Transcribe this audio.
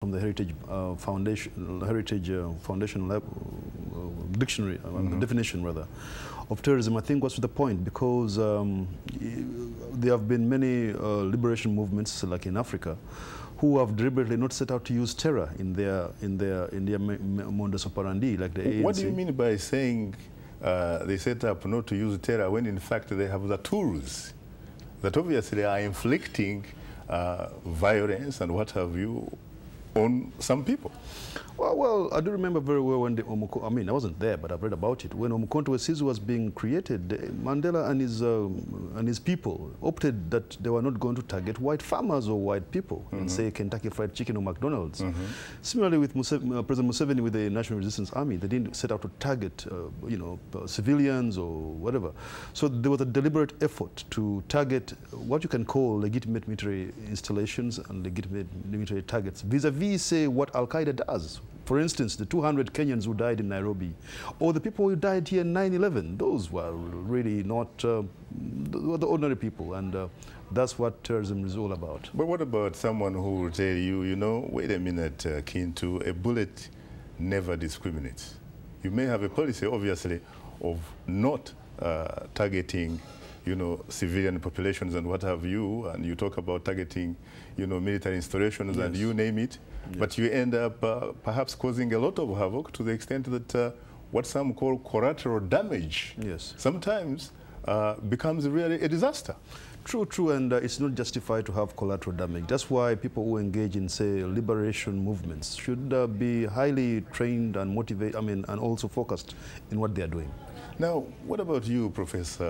from the Heritage Foundation dictionary, definition rather, of terrorism, I think was to the point, because there have been many liberation movements, like in Africa, who have deliberately not set out to use terror in their modus operandi, like the ANC. What do you mean by saying they set up not to use terror when in fact they have the tools that obviously are inflicting violence and what have you on some people? Well, I do remember very well when I mean, I wasn't there, but I've read about it. When Umkhonto we Sizwe was being created, Mandela and his people opted that they were not going to target white farmers or white people and say Kentucky Fried Chicken or McDonald's. Similarly, with President Museveni with the National Resistance Army, they didn't set out to target, civilians or whatever. So there was a deliberate effort to target what you can call legitimate military installations and legitimate military targets, vis-a-vis, say, what Al-Qaeda does. For instance, the 200 Kenyans who died in Nairobi, or the people who died here in 9/11, those were really not the ordinary people, and that's what terrorism is all about. But what about someone who will tell you, you know, wait a minute, Kintu, a bullet never discriminates. You may have a policy, obviously, of not targeting, civilian populations and what have you, and you talk about targeting, military installations and you name it. Yes. But you end up perhaps causing a lot of havoc to the extent that what some call collateral damage sometimes becomes really a disaster. True, and it's not justified to have collateral damage. That's why people who engage in, say, liberation movements should be highly trained and motivated, and also focused in what they are doing. Now, what about you, Professor